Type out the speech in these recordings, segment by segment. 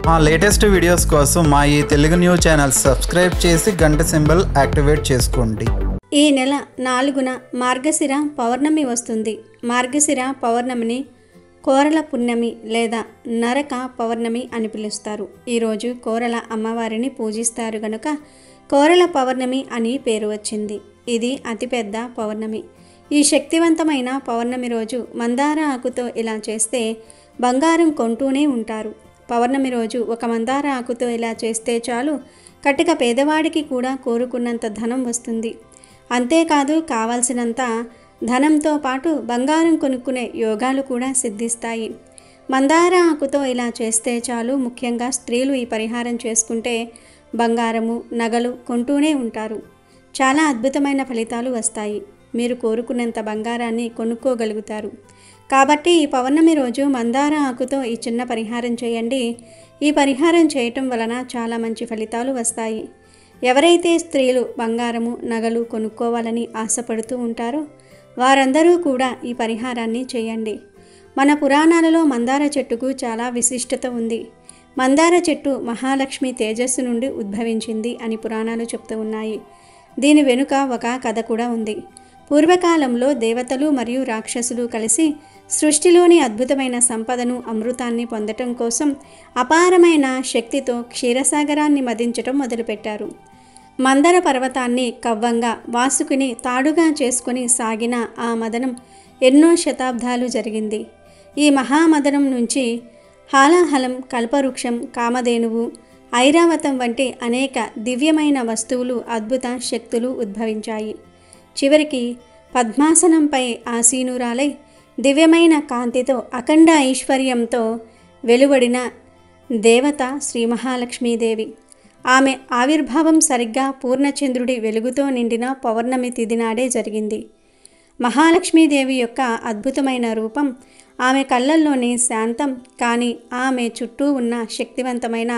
మా latest videos కోసం మా ఈ తెలుగు న్యూస్ ఛానల్ సబ్స్క్రైబ్ చేసి గంట సింబల్ యాక్టివేట్ చేసుకోండి. ఈ నెల 4న మార్గశిర పౌర్ణమి వస్తుంది. మార్గశిర పౌర్ణమిని కోరల పున్నమి లేదా నరక పౌర్ణమి అని పిలుస్తారు. ఈరోజు కోరల అమ్మవారిని పూజిస్తారు గనుక కోరల పౌర్ణమి అని పేరు వచ్చింది. ఇది అతిపెద్ద పౌర్ణమి. ఈ శక్తివంతమైన పౌర్ణమి రోజు మందార ఆకుతో ఇలా చేస్తే బంగారం కొంటూనే ఉంటారు. పౌర్ణమి రోజు ఒక మందార ఆకుతో ఇలా చేస్తే చాలు, కటిక పేదవాడికి కూడా కోరుకున్నంత ధనం వస్తుంది. అంతేకాదు, కావాల్సినంత ధనంతో పాటు బంగారం కొనుక్కునే యోగాలు కూడా సిద్ధిస్తాయి. మందార ఆకుతో ఇలా చేస్తే చాలు, ముఖ్యంగా స్త్రీలు ఈ పరిహారం చేసుకుంటే బంగారము, నగలు కొంటూనే ఉంటారు. చాలా అద్భుతమైన ఫలితాలు వస్తాయి. మీరు కోరుకున్నంత బంగారాన్ని కొనుక్కోగలుగుతారు. కాబట్టి ఈ పౌర్ణమి రోజు మందార ఆకుతో ఈ చిన్న పరిహారం చేయండి. ఈ పరిహారం చేయటం వలన చాలా మంచి ఫలితాలు వస్తాయి. ఎవరైతే స్త్రీలు బంగారము, నగలు కొనుక్కోవాలని ఆశపడుతూ ఉంటారో వారందరూ కూడా ఈ పరిహారాన్ని చేయండి. మన పురాణాలలో మందార చెట్టుకు చాలా విశిష్టత ఉంది. మందార చెట్టు మహాలక్ష్మి తేజస్సు నుండి ఉద్భవించింది అని పురాణాలు చెప్తూ ఉన్నాయి. దీని వెనుక ఒక కథ కూడా ఉంది. పూర్వకాలంలో దేవతలు మరియు రాక్షసులు కలిసి సృష్టిలోని అద్భుతమైన సంపదను, అమృతాన్ని పొందటం కోసం అపారమైన శక్తితో క్షీరసాగరాన్ని మదించటం మొదలుపెట్టారు. మందర పర్వతాన్ని కవ్వంగా, వాసుకుని తాడుగా చేసుకుని సాగిన ఆ మదనం ఎన్నో శతాబ్దాలు జరిగింది. ఈ మహామదనం నుంచి హాలాహలం, కల్పవృక్షం, కామధేనువు, ఐరావతం వంటి అనేక దివ్యమైన వస్తువులు, అద్భుత శక్తులు ఉద్భవించాయి. చివరికి పద్మాసనంపై ఆసీనురాలై దివ్యమైన కాంతితో, అఖండ ఐశ్వర్యంతో వెలువడిన దేవత శ్రీ మహాలక్ష్మీదేవి. ఆమె ఆవిర్భావం సరిగ్గా పూర్ణచంద్రుడి వెలుగుతో నిండిన పౌర్ణమి తిథి నాడే జరిగింది. మహాలక్ష్మీదేవి యొక్క అద్భుతమైన రూపం, ఆమె కళ్ళల్లోని శాంతం, కానీ ఆమె చుట్టూ ఉన్న శక్తివంతమైన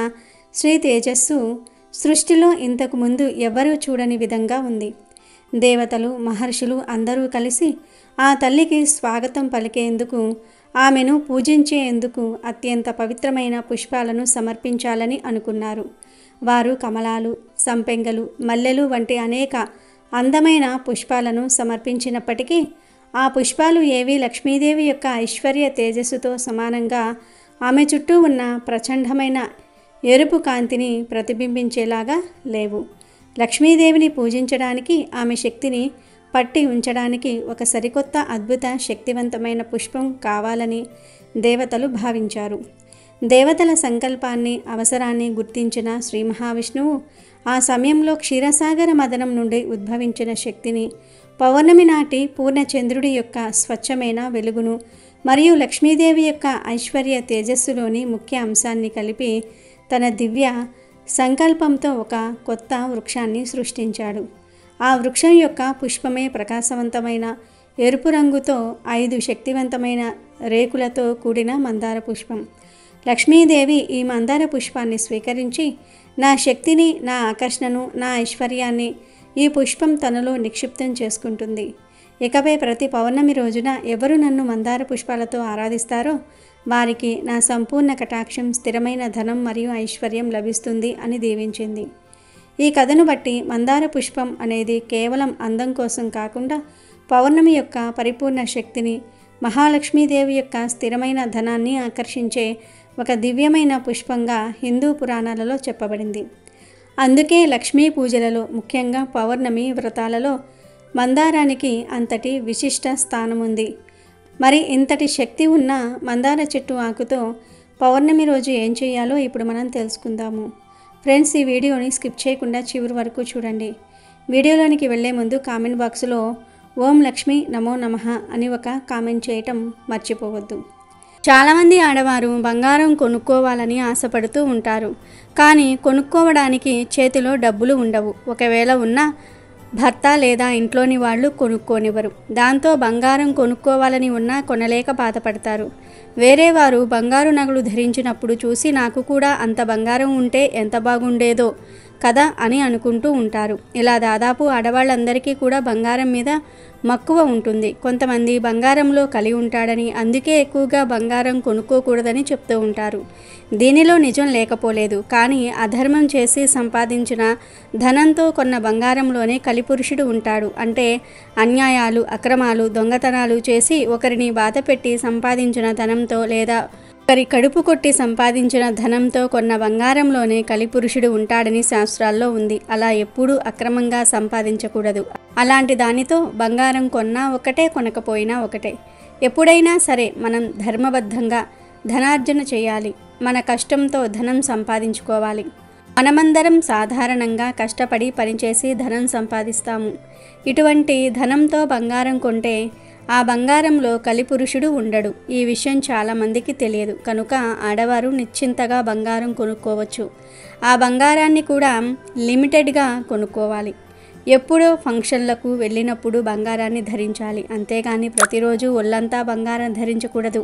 శ్రీ తేజస్సు సృష్టిలో ఇంతకు ముందు ఎవ్వరూ చూడని విధంగా ఉంది. దేవతలు, మహర్షులు అందరూ కలిసి ఆ తల్లికి స్వాగతం పలికేందుకు, ఆమెను పూజించేందుకు అత్యంత పవిత్రమైన పుష్పాలను సమర్పించాలని అనుకున్నారు. వారు కమలాలు, సంపెంగలు, మల్లెలు వంటి అనేక అందమైన పుష్పాలను సమర్పించినప్పటికీ ఆ పుష్పాలు ఏవి లక్ష్మీదేవి యొక్క ఐశ్వర్య తేజస్సుతో సమానంగా ఆమె చుట్టూ ఉన్న ప్రచండమైన ఎరుపు కాంతిని ప్రతిబింబించేలాగా లేవు. లక్ష్మీదేవిని పూజించడానికి, ఆమె శక్తిని పట్టి ఉంచడానికి ఒక సరికొత్త అద్భుత శక్తివంతమైన పుష్పం కావాలని దేవతలు భావించారు. దేవతల సంకల్పాన్ని, అవసరాన్ని గుర్తించిన శ్రీ మహావిష్ణువు ఆ సమయంలో క్షీరసాగర మదనం నుండి ఉద్భవించిన శక్తిని, పౌర్ణమి నాటి పూర్ణచంద్రుడి యొక్క స్వచ్ఛమైన వెలుగును మరియు లక్ష్మీదేవి యొక్క ఐశ్వర్య తేజస్సులోని ముఖ్య అంశాన్ని కలిపి తన దివ్య సంకల్పంతో ఒక కొత్త వృక్షాన్ని సృష్టించాడు. ఆ వృక్షం యొక్క పుష్పమే ప్రకాశవంతమైన ఎరుపు రంగుతో 5 శక్తివంతమైన రేకులతో కూడిన మందార పుష్పం. లక్ష్మీదేవి ఈ మందార పుష్పాన్ని స్వీకరించి, నా శక్తిని, నా ఆకర్షణను, నా ఐశ్వర్యాన్ని ఈ పుష్పం తనలో నిక్షిప్తం చేసుకుంటుంది. ఇకపై ప్రతి పౌర్ణమి రోజున ఎవరు నన్ను మందార పుష్పాలతో ఆరాధిస్తారో వారికి నా సంపూర్ణ కటాక్షం, స్థిరమైన ధనం మరియు ఐశ్వర్యం లభిస్తుంది అని దీవించింది. ఈ కథను బట్టి మందార పుష్పం అనేది కేవలం అందం కోసం కాకుండా పౌర్ణమి యొక్క పరిపూర్ణ శక్తిని, మహాలక్ష్మీదేవి యొక్క స్థిరమైన ధనాన్ని ఆకర్షించే ఒక దివ్యమైన పుష్పంగా హిందూ పురాణాలలో చెప్పబడింది. అందుకే లక్ష్మీ పూజలలో, ముఖ్యంగా పౌర్ణమి వ్రతాలలో మందారానికి అంతటి విశిష్ట స్థానం ఉంది. మరి ఇంతటి శక్తి ఉన్న మందార చెట్టు ఆకుతో పౌర్ణమి రోజు ఏం చేయాలో ఇప్పుడు మనం తెలుసుకుందాము. ఫ్రెండ్స్, ఈ వీడియోని స్కిప్ చేయకుండా చివరి వరకు చూడండి. వీడియోలోనికి వెళ్ళే ముందు కామెంట్ బాక్స్లో ఓం లక్ష్మీ నమో నమః అని ఒక కామెంట్ చేయటం మర్చిపోవద్దు. చాలామంది ఆడవారు బంగారం కొనుక్కోవాలని ఆశపడుతూ ఉంటారు. కానీ కొనుక్కోవడానికి చేతిలో డబ్బులు ఉండవు. ఒకవేళ ఉన్నా భర్త లేదా ఇంట్లోని వాళ్ళు కొనుక్కోనివ్వరు. దాంతో బంగారం కొనుక్కోవాలని ఉన్నా కొనలేక బాధపడతారు. వేరే వారు బంగారు నగలు ధరించినప్పుడు చూసి నాకు కూడా అంత బంగారం ఉంటే ఎంత బాగుండేదో, కదా అని అనుకుంటూ ఉంటారు. ఇలా దాదాపు ఆడవాళ్ళందరికీ కూడా బంగారం మీద మక్కువ ఉంటుంది. కొంతమంది బంగారంలో కలి ఉంటాడని, అందుకే ఎక్కువగా బంగారం కొనుక్కోకూడదని చెప్తూ ఉంటారు. దీనిలో నిజం లేకపోలేదు. కానీ అధర్మం చేసి సంపాదించిన ధనంతో కొన్న బంగారంలోనే కలిపురుషుడు ఉంటాడు. అంటే అన్యాయాలు, అక్రమాలు, దొంగతనాలు చేసి ఒకరిని బాధపెట్టి సంపాదించిన ధనంతో లేదా ఒకరి కడుపు కొట్టి సంపాదించిన ధనంతో కొన్న బంగారంలోనే కలిపురుషుడు ఉంటాడని శాస్త్రాల్లో ఉంది. అలా ఎప్పుడూ అక్రమంగా సంపాదించకూడదు. అలాంటి దానితో బంగారం కొన్నా ఒకటే, కొనకపోయినా ఒకటే. ఎప్పుడైనా సరే మనం ధర్మబద్ధంగా ధనార్జన చేయాలి. మన కష్టంతో ధనం సంపాదించుకోవాలి. మనమందరం సాధారణంగా కష్టపడి పనిచేసి ధనం సంపాదిస్తాము. ఇటువంటి ధనంతో బంగారం కొంటే ఆ బంగారంలో కలిపురుషుడు ఉండడు. ఈ విషయం చాలామందికి తెలియదు. కనుక ఆడవారు నిశ్చింతగా బంగారం కొనుక్కోవచ్చు. ఆ బంగారాన్ని కూడా లిమిటెడ్గా కొనుక్కోవాలి. ఎప్పుడో ఫంక్షన్లకు వెళ్ళినప్పుడు బంగారాన్ని ధరించాలి. అంతేగాని ప్రతిరోజు ఒళ్ళంతా బంగారం ధరించకూడదు.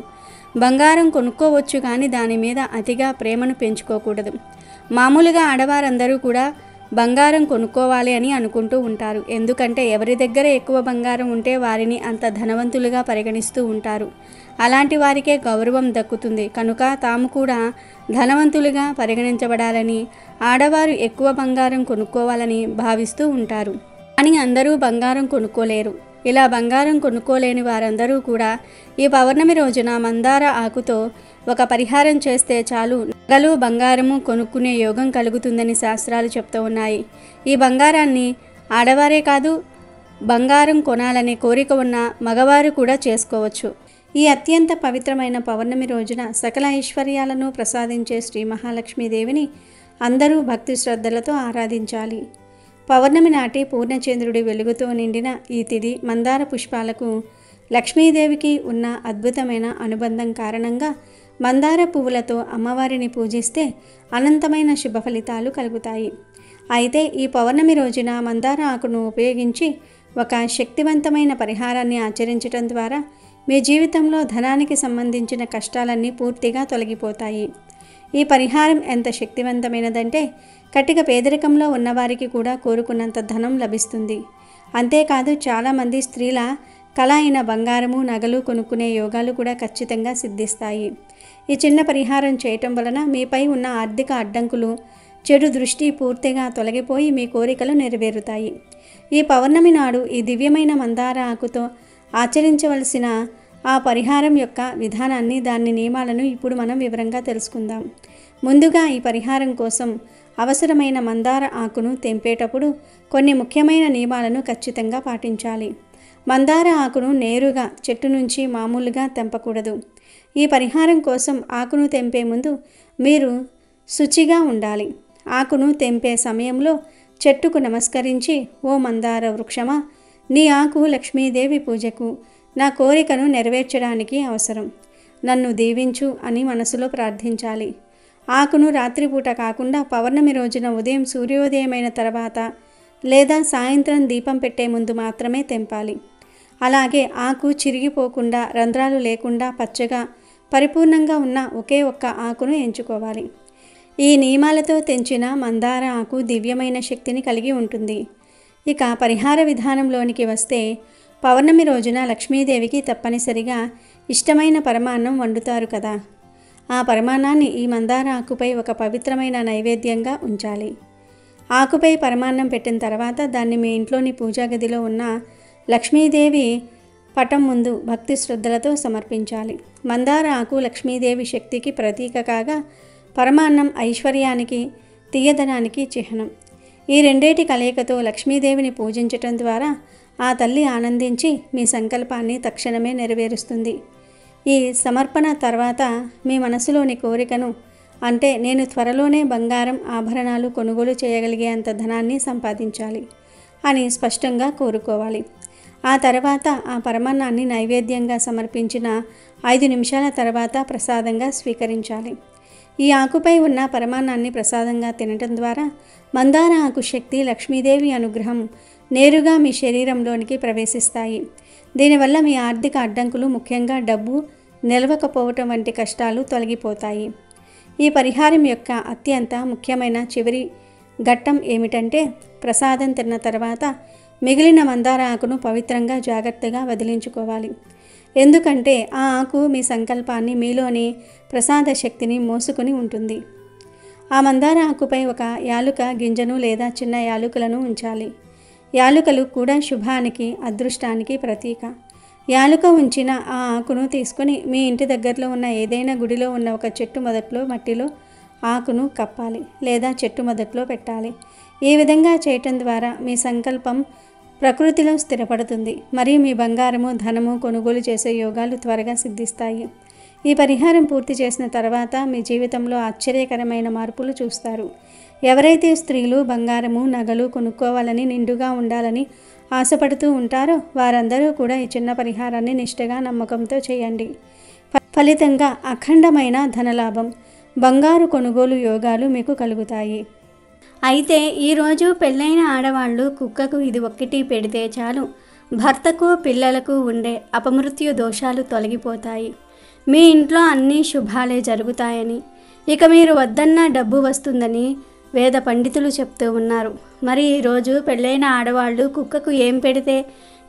బంగారం కొనుక్కోవచ్చు కానీ దాని మీద అతిగా ప్రేమను పెంచుకోకూడదు. మామూలుగా ఆడవారందరూ కూడా బంగారం కొనుక్కోవాలి అని అనుకుంటూ ఉంటారు. ఎందుకంటే ఎవరి దగ్గర ఎక్కువ బంగారం ఉంటే వారిని అంత ధనవంతులుగా పరిగణిస్తూ ఉంటారు. అలాంటి వారికే గౌరవం దక్కుతుంది. కనుక తాము కూడా ధనవంతులుగా పరిగణించబడాలని ఆడవారు ఎక్కువ బంగారం కొనుక్కోవాలని భావిస్తూ ఉంటారు. కానీ అందరూ బంగారం కొనుక్కోలేరు. ఇలా బంగారం కొనుక్కోలేని వారందరూ కూడా ఈ పౌర్ణమి రోజున మందార ఆకుతో ఒక పరిహారం చేస్తే చాలు, నగలు బంగారము కొనుక్కునే యోగం కలుగుతుందని శాస్త్రాలు చెప్తూ ఉన్నాయి. ఈ బంగారాన్ని ఆడవారే కాదు, బంగారం కొనాలనే కోరిక ఉన్న మగవారు కూడా చేసుకోవచ్చు. ఈ అత్యంత పవిత్రమైన పౌర్ణమి రోజున సకల ఐశ్వర్యాలను ప్రసాదించే శ్రీ మహాలక్ష్మీదేవిని అందరూ భక్తి శ్రద్ధలతో ఆరాధించాలి. పౌర్ణమి నాటి పూర్ణచంద్రుడి వెలుగుతో నిండిన ఈ తిథి మందార పుష్పాలకు లక్ష్మీదేవికి ఉన్న అద్భుతమైన అనుబంధం కారణంగా మందార పువ్వులతో అమ్మవారిని పూజిస్తే అనంతమైన శుభ ఫలితాలు కలుగుతాయి. అయితే ఈ పౌర్ణమి రోజున మందార ఆకును ఉపయోగించి ఒక శక్తివంతమైన పరిహారాన్ని ఆచరించడం ద్వారా మీ జీవితంలో ధనానికి సంబంధించిన కష్టాలన్నీ పూర్తిగా తొలగిపోతాయి. ఈ పరిహారం ఎంత శక్తివంతమైనదంటే కటిక పేదరికంలో ఉన్నవారికి కూడా కోరుకున్నంత ధనం లభిస్తుంది. అంతేకాదు చాలామంది స్త్రీల కళ అయిన బంగారము, నగలు కొనుక్కునే యోగాలు కూడా ఖచ్చితంగా సిద్ధిస్తాయి. ఈ చిన్న పరిహారం చేయటం వలన మీపై ఉన్న ఆర్థిక అడ్డంకులు, చెడు దృష్టి పూర్తిగా తొలగిపోయి మీ కోరికలు నెరవేరుతాయి. ఈ పౌర్ణమి నాడు ఈ దివ్యమైన మందార ఆకుతో ఆచరించవలసిన ఆ పరిహారం యొక్క విధానాన్ని, దాని నియమాలను ఇప్పుడు మనం వివరంగా తెలుసుకుందాం. ముందుగా ఈ పరిహారం కోసం అవసరమైన మందార ఆకును తెంపేటప్పుడు కొన్ని ముఖ్యమైన నియమాలను ఖచ్చితంగా పాటించాలి. మందార ఆకును నేరుగా చెట్టు నుంచి మామూలుగా తెంపకూడదు. ఈ పరిహారం కోసం ఆకును తెంపే ముందు మీరు శుచిగా ఉండాలి. ఆకును తెంపే సమయంలో చెట్టుకు నమస్కరించి, ఓ మందార వృక్షమా, నీ ఆకు లక్ష్మీదేవి పూజకు, నా కోరికను నెరవేర్చడానికి అవసరం, నన్ను దీవించు అని మనసులో ప్రార్థించాలి. ఆకును రాత్రిపూట కాకుండా పౌర్ణమి రోజున ఉదయం సూర్యోదయమైన తర్వాత లేదా సాయంత్రం దీపం పెట్టే ముందు మాత్రమే తెంపాలి. అలాగే ఆకు చిరిగిపోకుండా, రంధ్రాలు లేకుండా పచ్చగా పరిపూర్ణంగా ఉన్న ఒకే ఒక్క ఆకును ఎంచుకోవాలి. ఈ నియమాలతో తెంచిన మందార ఆకు దివ్యమైన శక్తిని కలిగి ఉంటుంది. ఇక పరిహార విధానంలోనికి వస్తే పౌర్ణమి రోజున లక్ష్మీదేవికి తప్పనిసరిగా ఇష్టమైన పరమాన్నం వండుతారు కదా. ఆ పరమాన్నాన్ని ఈ మందార ఆకుపై ఒక పవిత్రమైన నైవేద్యంగా ఉంచాలి. ఆకుపై పరమాన్నం పెట్టిన తర్వాత దాన్ని మీ ఇంట్లోని పూజా గదిలో ఉన్న లక్ష్మీదేవి పటం ముందు భక్తి శ్రద్ధలతో సమర్పించాలి. మందార ఆకు లక్ష్మీదేవి శక్తికి ప్రతీక కాగా పరమాన్నం ఐశ్వర్యానికి, తీయదనానికి చిహ్నం. ఈ రెండేటి కలయికతో లక్ష్మీదేవిని పూజించటం ద్వారా ఆ తల్లి ఆనందించి మీ సంకల్పాన్ని తక్షణమే నెరవేరుస్తుంది. ఈ సమర్పణ తర్వాత మీ మనసులోని కోరికను, అంటే నేను త్వరలోనే బంగారం, ఆభరణాలు కొనుగోలు చేయగలిగే అంత ధనాన్ని సంపాదించాలి అని స్పష్టంగా కోరుకోవాలి. ఆ తర్వాత ఆ పరమాన్నాన్ని నైవేద్యంగా సమర్పించిన 5 నిమిషాల తర్వాత ప్రసాదంగా స్వీకరించాలి. ఈ ఆకుపై ఉన్న పరమాన్నాన్ని ప్రసాదంగా తినటం ద్వారా మందార ఆకు శక్తి, లక్ష్మీదేవి అనుగ్రహం నేరుగా మీ శరీరంలోనికి ప్రవేశిస్తాయి. దీనివల్ల మీ ఆర్థిక అడ్డంకులు, ముఖ్యంగా డబ్బు నిలవకపోవటం వంటి కష్టాలు తొలగిపోతాయి. ఈ పరిహారం యొక్క అత్యంత ముఖ్యమైన చివరి ఘట్టం ఏమిటంటే ప్రసాదం తిన్న తర్వాత మిగిలిన మందార ఆకును పవిత్రంగా జాగ్రత్తగా వదిలించుకోవాలి. ఎందుకంటే ఆ ఆకు మీ సంకల్పాన్ని, మీలోని ప్రసాద శక్తిని మోసుకొని ఉంటుంది. ఆ మందార ఆకుపై ఒక యాలుక గింజను లేదా చిన్న యాలుకలను ఉంచాలి. యాలుకలు కూడా శుభానికి, అదృష్టానికి ప్రతీక. యాలుక ఉంచిన ఆ ఆకును తీసుకొని మీ ఇంటి దగ్గరలో ఉన్న ఏదైనా గుడిలో ఉన్న ఒక చెట్టు మొదట్లో మట్టిలో ఆకును కప్పాలి లేదా చెట్టు మొదట్లో పెట్టాలి. ఈ విధంగా చేయటం ద్వారా మీ సంకల్పం ప్రకృతిలో స్థిరపడుతుంది మరియు మీ బంగారము, ధనము కొనుగోలు చేసే యోగాలు త్వరగా సిద్ధిస్తాయి. ఈ పరిహారం పూర్తి చేసిన తర్వాత మీ జీవితంలో ఆశ్చర్యకరమైన మార్పులు చూస్తారు. ఎవరైతే స్త్రీలు బంగారము, నగలు కొనుక్కోవాలని, నిండుగా ఉండాలని ఆశపడుతూ ఉంటారో వారందరూ కూడా ఈ చిన్న పరిహారాన్ని నిష్ఠగా, నమ్మకంతో చేయండి. ఫలితంగా అఖండమైన ధనలాభం, బంగారు కొనుగోలు యోగాలు మీకు కలుగుతాయి. అయితే ఈరోజు పెళ్ళైన ఆడవాళ్ళు కుక్కకు ఇది ఒక్కటి పెడితే చాలు, భర్తకు, పిల్లలకు ఉండే అపమృత్యు దోషాలు తొలగిపోతాయి. మీ ఇంట్లో అన్ని శుభాలే జరుగుతాయని, ఇక మీరు వద్దన్న డబ్బు వస్తుందని వేద పండితులు చెప్తూ ఉన్నారు. మరి ఈరోజు పెళ్ళైన ఆడవాళ్ళు కుక్కకు ఏం పెడితే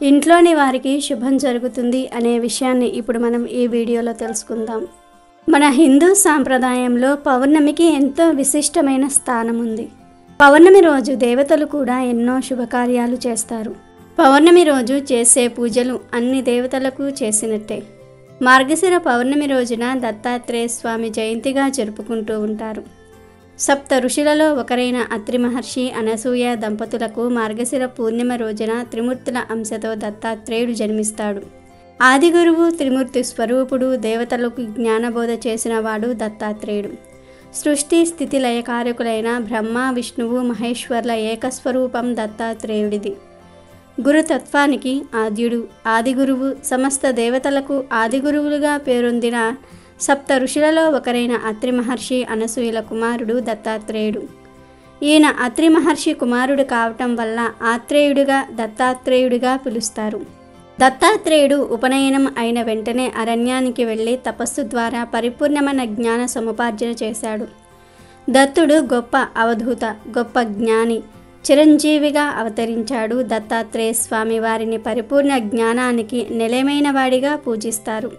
ఇంట్లోని వారికి శుభం జరుగుతుంది అనే విషయాన్ని ఇప్పుడు మనం ఈ వీడియోలో తెలుసుకుందాం. మన హిందూ సాంప్రదాయంలో పౌర్ణమికి ఎంతో విశిష్టమైన స్థానం ఉంది. పౌర్ణమి రోజు దేవతలు కూడా ఎన్నో శుభకార్యాలు చేస్తారు. పౌర్ణమి రోజు చేసే పూజలు అన్ని దేవతలకు చేసినట్టే. మార్గశిర పౌర్ణమి రోజున దత్తాత్రేయ స్వామి జయంతిగా జరుపుకుంటూ ఉంటారు. సప్త ఋషులలో ఒకరైన అత్రి మహర్షి, అనసూయ దంపతులకు మార్గశిర పూర్ణిమ రోజున త్రిమూర్తుల అంశతో దత్తాత్రేయుడు జన్మిస్తాడు. ఆది గురువు, త్రిమూర్తి స్వరూపుడు, దేవతలకు జ్ఞానబోధ చేసిన వాడు దత్తాత్రేయుడు. సృష్టి స్థితి లయకారకులైన బ్రహ్మ, విష్ణువు, మహేశ్వర్ల ఏకస్వరూపం దత్తాత్రేయుడిది. గురుతత్వానికి ఆద్యుడు, ఆదిగురువు, సమస్త దేవతలకు ఆదిగురువులుగా పేరొందిన సప్త ఋషులలో ఒకరైన అత్రి మహర్షి, అనసూయల కుమారుడు దత్తాత్రేయుడు. ఈయన అత్రి మహర్షి కుమారుడు కావటం వల్ల ఆత్రేయుడిగా, దత్తాత్రేయుడిగా పిలుస్తారు. దత్తాత్రేయుడు ఉపనయనం అయిన వెంటనే అరణ్యానికి వెళ్ళి తపస్సు ద్వారా పరిపూర్ణమైన జ్ఞాన సముపార్జన చేశాడు. దత్తుడు గొప్ప అవధూత, గొప్ప జ్ఞాని, చిరంజీవిగా అవతరించాడు. దత్తాత్రేయ స్వామి వారిని పరిపూర్ణ జ్ఞానానికి నిలయమైన వాడిగా పూజిస్తారు.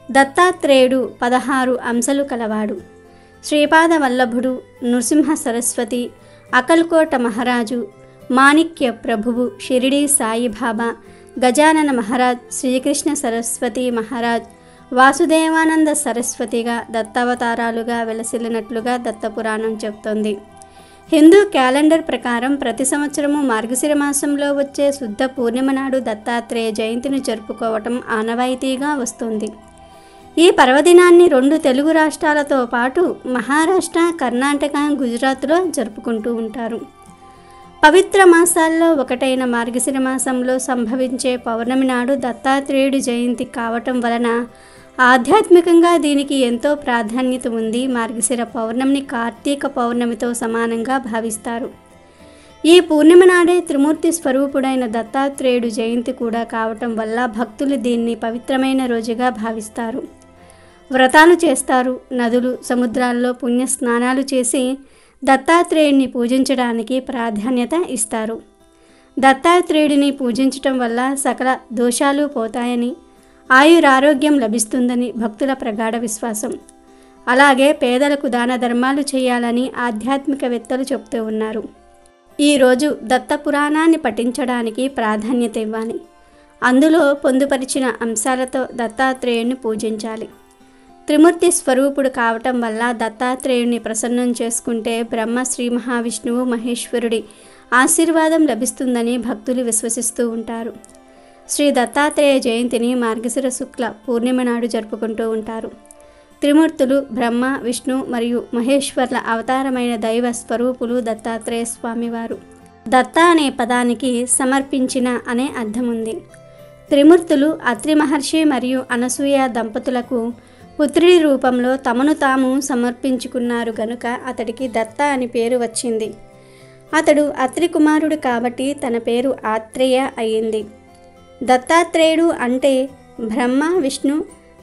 దత్తాత్రేయుడు 16 అంశలు కలవాడు. శ్రీపాద వల్లభుడు, నృసింహ సరస్వతి, అకల్కోట మహారాజు, మాణిక్య ప్రభువు, షిరిడి సాయిబాబా, గజానన మహారాజ్, శ్రీకృష్ణ సరస్వతి మహారాజ్, వాసుదేవానంద సరస్వతిగా దత్తావతారాలుగా వెలసిల్లినట్లుగా దత్తపురాణం చెబుతోంది. హిందూ క్యాలెండర్ ప్రకారం ప్రతి సంవత్సరము మార్గశిర మాసంలో వచ్చే శుద్ధ పూర్ణిమ నాడు దత్తాత్రేయ జయంతిని జరుపుకోవటం ఆనవాయితీగా వస్తుంది. ఈ పర్వదినాన్ని 2 తెలుగు రాష్ట్రాలతో పాటు మహారాష్ట్ర, కర్ణాటక, గుజరాత్లో జరుపుకుంటూ ఉంటారు. పవిత్ర మాసాల్లో ఒకటైన మార్గశిర మాసంలో సంభవించే పౌర్ణమి నాడు దత్తాత్రేయుడి జయంతి కావటం వలన ఆధ్యాత్మికంగా దీనికి ఎంతో ప్రాధాన్యత ఉంది. మార్గశిర పౌర్ణమిని కార్తీక పౌర్ణమితో సమానంగా భావిస్తారు. ఈ పూర్ణిమ నాడే త్రిమూర్తి స్వరూపుడైన దత్తాత్రేయుడు జయంతి కూడా కావటం వల్ల భక్తులు దీన్ని పవిత్రమైన రోజుగా భావిస్తారు. వ్రతాలు చేస్తారు. నదులు, సముద్రాల్లో పుణ్య స్నానాలు చేసి దత్తాత్రేయుడిని పూజించడానికి ప్రాధాన్యత ఇస్తారు. దత్తాత్రేయుడిని పూజించటం వల్ల సకల దోషాలు పోతాయని, ఆయురారోగ్యం లభిస్తుందని భక్తుల ప్రగాఢ విశ్వాసం. అలాగే పేదలకు దాన ధర్మాలు చేయాలని ఆధ్యాత్మికవేత్తలు చెబుతూ ఉన్నారు. ఈరోజు దత్త పురాణాన్ని పఠించడానికి ప్రాధాన్యత ఇవ్వాలి. అందులో పొందుపరిచిన అంశాలతో దత్తాత్రేయుడిని పూజించాలి. త్రిమూర్తి స్వరూపుడు కావటం వల్ల దత్తాత్రేయుడిని ప్రసన్నం చేసుకుంటే బ్రహ్మ, శ్రీ మహావిష్ణువు, మహేశ్వరుడి ఆశీర్వాదం లభిస్తుందని భక్తులు విశ్వసిస్తూ ఉంటారు. శ్రీ దత్తాత్రేయ జయంతిని మార్గశిర శుక్ల పూర్ణిమ నాడు జరుపుకుంటూ ఉంటారు. త్రిమూర్తులు బ్రహ్మ, విష్ణు మరియు మహేశ్వర్ల అవతారమైన దైవ స్వరూపులు దత్తాత్రేయ స్వామివారు. దత్త అనే పదానికి సమర్పించిన అనే అర్థం ఉంది. త్రిమూర్తులు అత్రి మహర్షి మరియు అనసూయ దంపతులకు పుత్రుడి రూపంలో తమను తాము సమర్పించుకున్నారు గనుక అతడికి దత్త అని పేరు వచ్చింది. అతడు అత్రి కుమారుడు కాబట్టి తన పేరు ఆత్రేయ అయ్యింది. దత్తాత్రేయుడు అంటే బ్రహ్మ, విష్ణు,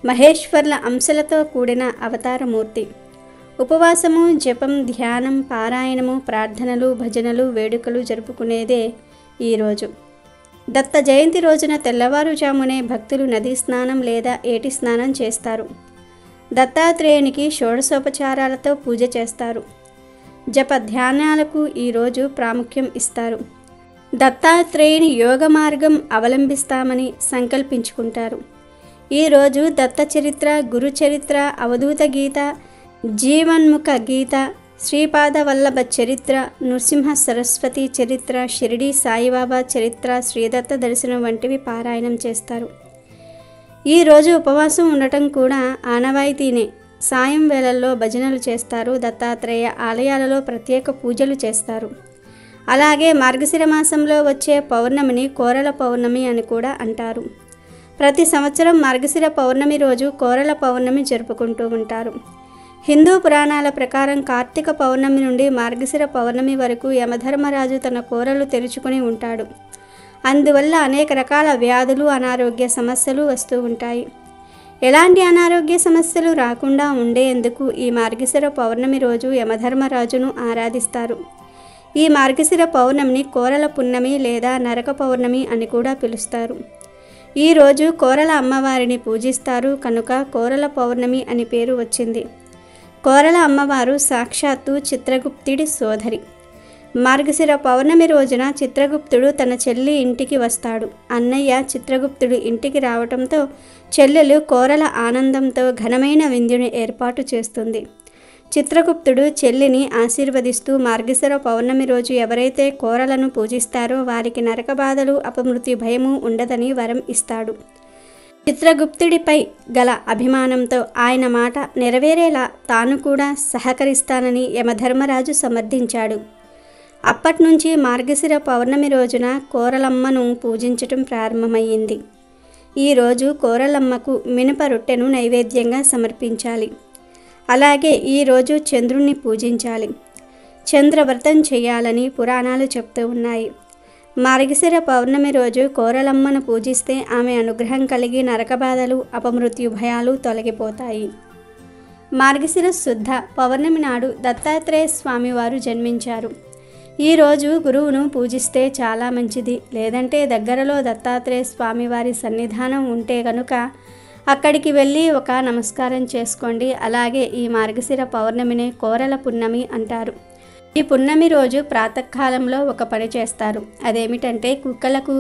మహేశ్వర్ల అంశలతో కూడిన అవతారమూర్తి. ఉపవాసము, జపం, ధ్యానం, పారాయణము, ప్రార్థనలు, భజనలు, వేడుకలు జరుపుకునేదే ఈరోజు. దత్త జయంతి రోజున తెల్లవారుజామునే భక్తులు నదీ స్నానం లేదా ఏటి స్నానం చేస్తారు. దత్తాత్రేయునికి షోడశోపచారాలతో పూజ చేస్తారు. జప ధ్యానాలకు ఈరోజు ప్రాముఖ్యం ఇస్తారు. దత్తాత్రేయుని యోగ మార్గం అవలంబిస్తామని సంకల్పించుకుంటారు. ఈరోజు దత్త చరిత్ర, గురు చరిత్ర, అవధూత గీత, జీవన్ముఖ గీత, శ్రీపాద వల్లభ చరిత్ర, నృసింహ సరస్వతి చరిత్ర, షిరిడి సాయిబాబా చరిత్ర, శ్రీదత్త దర్శనం వంటివి పారాయణం చేస్తారు. ఈరోజు ఉపవాసం ఉండటం కూడా ఆనవాయితీనే. సాయం వేళల్లో భజనలు చేస్తారు. దత్తాత్రేయ ఆలయాలలో ప్రత్యేక పూజలు చేస్తారు. అలాగే మార్గశిర మాసంలో వచ్చే పౌర్ణమిని కోరల పౌర్ణమి అని కూడా అంటారు. ప్రతి సంవత్సరం మార్గశిర పౌర్ణమి రోజు కోరల పౌర్ణమి జరుపుకుంటూ ఉంటారు. హిందూ పురాణాల ప్రకారం కార్తీక పౌర్ణమి నుండి మార్గశిర పౌర్ణమి వరకు యమధర్మరాజు తన కోరలు తెరుచుకుని ఉంటాడు. అందువల్ల అనేక రకాల వ్యాధులు, అనారోగ్య సమస్యలు వస్తూ ఉంటాయి. ఎలాంటి అనారోగ్య సమస్యలు రాకుండా ఉండేందుకు ఈ మార్గశిర పౌర్ణమి రోజు యమధర్మరాజును ఆరాధిస్తారు. ఈ మార్గశిర పౌర్ణమిని కోరల పున్నమి లేదా నరక పౌర్ణమి అని కూడా పిలుస్తారు. ఈరోజు కోరల అమ్మవారిని పూజిస్తారు కనుక కోరల పౌర్ణమి అని పేరు వచ్చింది. కోరల అమ్మవారు సాక్షాత్తు చిత్రగుప్తుడి సోదరి. మార్గశిర పౌర్ణమి రోజున చిత్రగుప్తుడు తన చెల్లి ఇంటికి వస్తాడు. అన్నయ్య చిత్రగుప్తుడు ఇంటికి రావటంతో చెల్లెలు కోరల ఆనందంతో ఘనమైన విందుని ఏర్పాటు చేస్తుంది. చిత్రగుప్తుడు చెల్లిని ఆశీర్వదిస్తూ మార్గశిర పౌర్ణమి రోజు ఎవరైతే కోరలను పూజిస్తారో వారికి నరక బాధలు, అపమృత్యు భయము ఉండదని వరం ఇస్తాడు. చిత్రగుప్తుడిపై గల అభిమానంతో ఆయన మాట నెరవేరేలా తాను కూడా సహకరిస్తానని యమధర్మరాజు సమర్థించాడు. అప్పట్నుంచి మార్గశిర పౌర్ణమి రోజున కోరలమ్మను పూజించటం ప్రారంభమయ్యింది. ఈరోజు కోరలమ్మకు మినప రొట్టెను నైవేద్యంగా సమర్పించాలి. అలాగే ఈరోజు చంద్రుణ్ణి పూజించాలి. చంద్రవ్రతం చేయాలని పురాణాలు చెప్తూ ఉన్నాయి. మార్గశిర పౌర్ణమి రోజు కోరలమ్మను పూజిస్తే ఆమె అనుగ్రహం కలిగి నరకబాధలు, అపమృత్యు భయాలు తొలగిపోతాయి. మార్గశిర శుద్ధ పౌర్ణమి నాడు దత్తాత్రేయ స్వామివారు జన్మించారు. ఈరోజు గురువును పూజిస్తే చాలా మంచిది. లేదంటే దగ్గరలో దత్తాత్రేయ స్వామివారి సన్నిధానం ఉంటే గనుక అక్కడికి వెళ్ళి ఒక నమస్కారం చేసుకోండి. అలాగే ఈ మార్గశిర పౌర్ణమినే కోరల పున్నమి అంటారు. ఈ పున్నమి రోజు ప్రాతకాలంలో ఒక పని చేస్తారు. అదేమిటంటే కుక్కలకు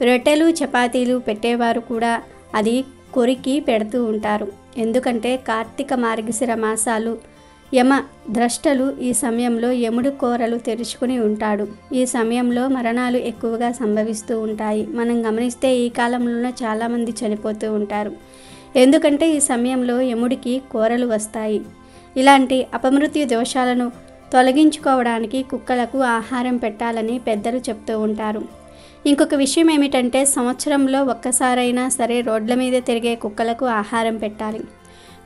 రొట్టెలు, చపాతీలు పెట్టేవారు కూడా అది కొరికి పెడుతూ ఉంటారు. ఎందుకంటే కార్తీక మార్గశిర మాసాలు యమ ద్రష్టలు ఈ సమయంలో యముడు కోరలు తెరుచుకుని ఉంటాడు. ఈ సమయంలో మరణాలు ఎక్కువగా సంభవిస్తూ ఉంటాయి. మనం గమనిస్తే ఈ కాలంలో చాలామంది చనిపోతూ ఉంటారు. ఎందుకంటే ఈ సమయంలో యముడికి కోరలు వస్తాయి. ఇలాంటి అపమృత్యు దోషాలను తొలగించుకోవడానికి కుక్కలకు ఆహారం పెట్టాలని పెద్దలు చెప్తూ ఉంటారు. ఇంకొక విషయం ఏమిటంటే సంవత్సరంలో ఒక్కసారైనా సరే రోడ్ల మీద తిరిగే కుక్కలకు ఆహారం పెట్టాలి.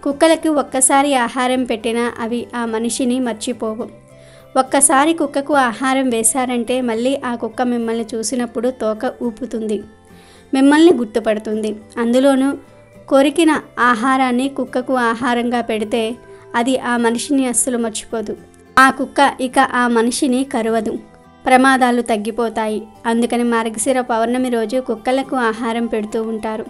కుక్కలకు ఒక్కసారి ఆహారం పెట్టినా అవి ఆ మనిషిని మర్చిపోవు. ఒక్కసారి కుక్కకు ఆహారం వేశారంటే మళ్ళీ ఆ కుక్క మిమ్మల్ని చూసినప్పుడు తోక ఊపుతుంది, మిమ్మల్ని గుర్తుపడుతుంది. అందులోనూ కొరికిన ఆహారాన్ని కుక్కకు ఆహారంగా పెడితే అది ఆ మనిషిని అస్సలు మర్చిపోదు. ఆ కుక్క ఇక ఆ మనిషిని కరువదు, ప్రమాదాలు తగ్గిపోతాయి. అందుకని మార్గశిర పౌర్ణమి రోజు కుక్కలకు ఆహారం పెడుతూ ఉంటారు.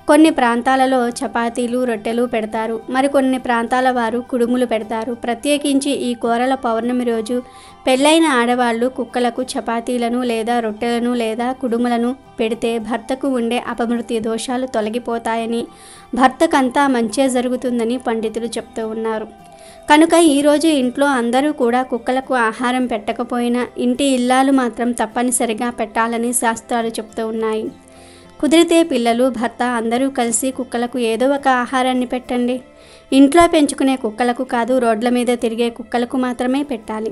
కొన్ని ప్రాంతాలలో చపాతీలు, రొట్టెలు పెడతారు. మరికొన్ని ప్రాంతాల వారు కుడుములు పెడతారు. ప్రత్యేకించి ఈ కోరల పౌర్ణమి రోజు పెళ్ళైన ఆడవాళ్ళు కుక్కలకు చపాతీలను లేదా రొట్టెలను లేదా కుడుములను పెడితే భర్తకు ఉండే అపమృత్యు దోషాలు తొలగిపోతాయని, భర్తకంతా మంచే జరుగుతుందని పండితులు చెప్తూ ఉన్నారు. కనుక ఈరోజు ఇంట్లో అందరూ కూడా కుక్కలకు ఆహారం పెట్టకపోయినా ఇంటి ఇల్లాలు మాత్రం తప్పనిసరిగా పెట్టాలని శాస్త్రాలు చెప్తూ ఉన్నాయి. కుదిరితే పిల్లలు, భర్త అందరూ కలిసి కుక్కలకు ఏదో ఒక ఆహారాన్ని పెట్టండి. ఇంట్లో పెంచుకునే కుక్కలకు కాదు, రోడ్ల మీద తిరిగే కుక్కలకు మాత్రమే పెట్టాలి.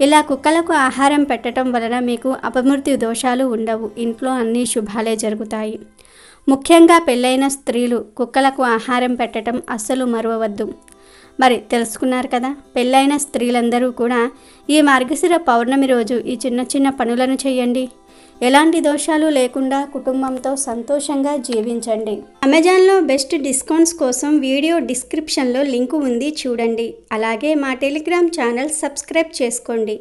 ఇలా కుక్కలకు ఆహారం పెట్టడం వలన మీకు అపమృత్యు దోషాలు ఉండవు. ఇంట్లో అన్ని శుభాలే జరుగుతాయి. ముఖ్యంగా పెళ్ళైన స్త్రీలు కుక్కలకు ఆహారం పెట్టడం అస్సలు మరువవద్దు. మరి తెలుసుకున్నారు కదా, పెళ్ళైన స్త్రీలందరూ కూడా ఈ మార్గశిర పౌర్ణమి రోజు ఈ చిన్న చిన్న పనులను చేయండి. ఎలాంటి దోషాలు లేకుండా కుటుంబంతో సంతోషంగా జీవించండి. అమెజాన్లో బెస్ట్ డిస్కౌంట్స్ కోసం వీడియో డిస్క్రిప్షన్లో లింకు ఉంది, చూడండి. అలాగే మా టెలిగ్రామ్ ఛానల్ సబ్స్క్రైబ్ చేసుకోండి.